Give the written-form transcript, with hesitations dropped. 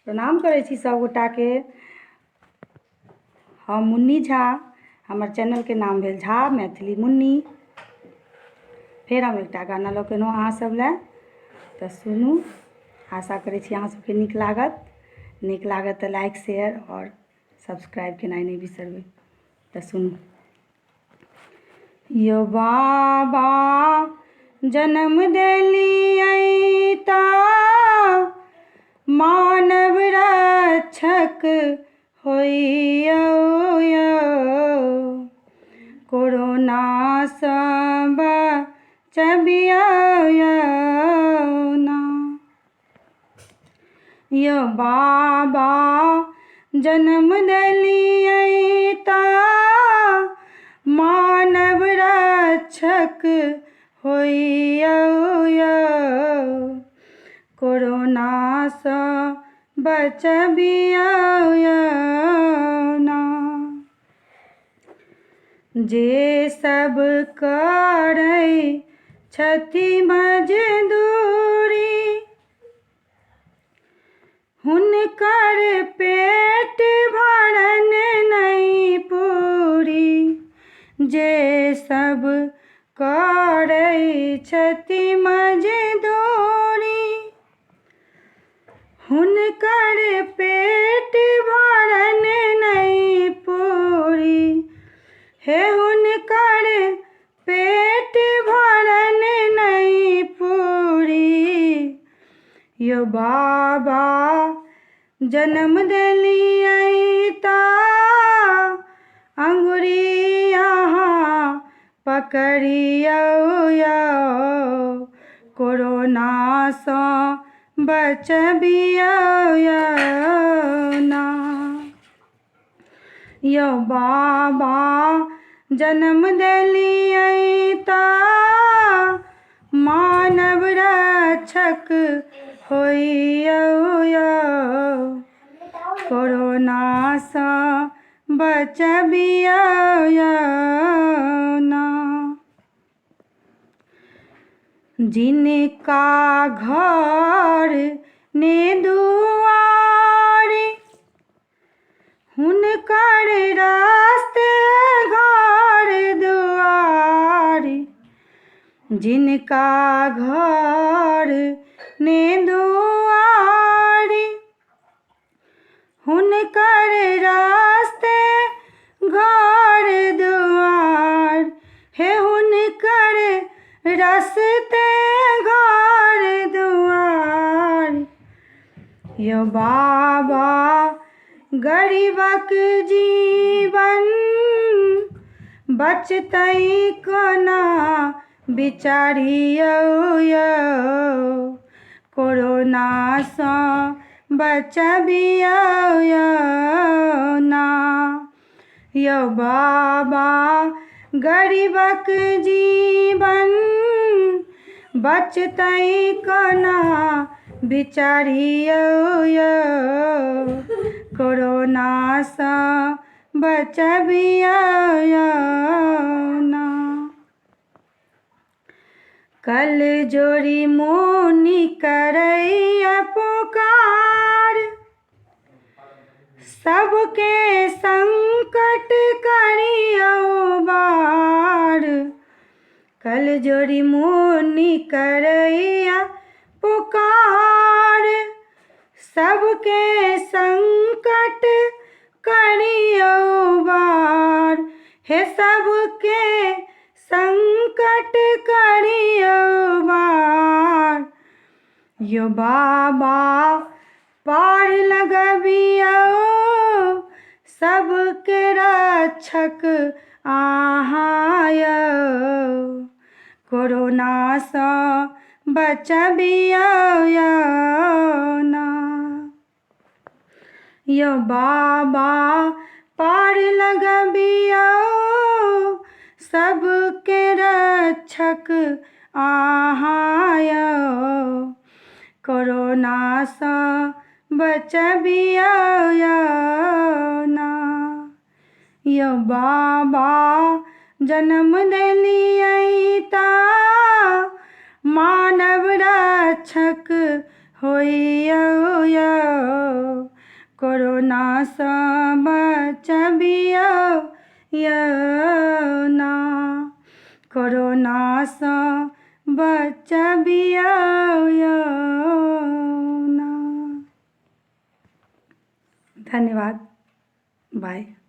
प्रणाम करै छी सब गोटाके। हम मुन्नी झा, हमर चैनलके नाम भेल झा मैथिली मुन्नी। फेर हम एकटा गाना लऽ के एलहुँ अहाँ सब लए, तऽ सुनू। आशा करै छी अहाँ सबके नीक लागत। नीक लागत तऽ लाइक शेयर और सब्सक्राइब केनाइ नहि बिसरबै। तऽ सुनू। यौ बाबा जन्म देलियै तऽ मानव रक्षक होइयौ यौ, कोरोनासँ बचबियौ ना। यौ बाबा जन्म देलियै तऽ मानव रक्षक होइयौ यौ, कोरोनासँ बचबियौ ना। जे सब करै छथि मजदूरी, हुनकर पेट भरन नहि पूरी। जे सब करै छथि मजदूरी, हुनकर पेट भरन नहि पूरी। हे हुनकर पेट भरन नहि पूरी। यौ बाबा जन्म देलियै तऽ अंगुरी अहाँ पकड़ियौ यौ, कोरोनासँ बचबियौ ना। यौ बाबा जन्म देलियै तऽ मानव रक्षक होइयौ यौ, कोरोनासँ बचबियौ ना। जिनका घर ने दुआरि, हुनकर रास्ते घर दुआरि। जिनका घर ने दुआरि, हुनकर रास्ते घर दुआर। हे हुनकर रास्ते घर दुआर। यौ बाबा गरीबक जीवन बचतै कोना बिचारियौ यौ, कोरोनासँ बचबियौ ना। यौ बाबा गरीबक जीवन बचतै कोना बिचारियौ यौ, कोरोनासँ बचबियौ ना। कल जोड़ी मुनि करैया पुकार, सबके संकट करियौ बार। कल जोड़ी मुनि करैया पुकार, सबके संकट करियौ बार। हे सबके संकट करियौ बार। यौ बाबा पार लगबियौ, सबके रक्षक अहाँ यौ, कोरोनासँ बचबियौ ना। यौ बाबा पार लगबियौ, सबके रक्षक अहाँ यौ, कोरोनासँ बचबियौ ना। यौ बाबा जन्म देलियै तऽ मानव रक्षक होइयौ यौ, कोरोनासँ बचबियौ ना, कोरोनासँ बचबियौ ना। धन्यवाद, बाय।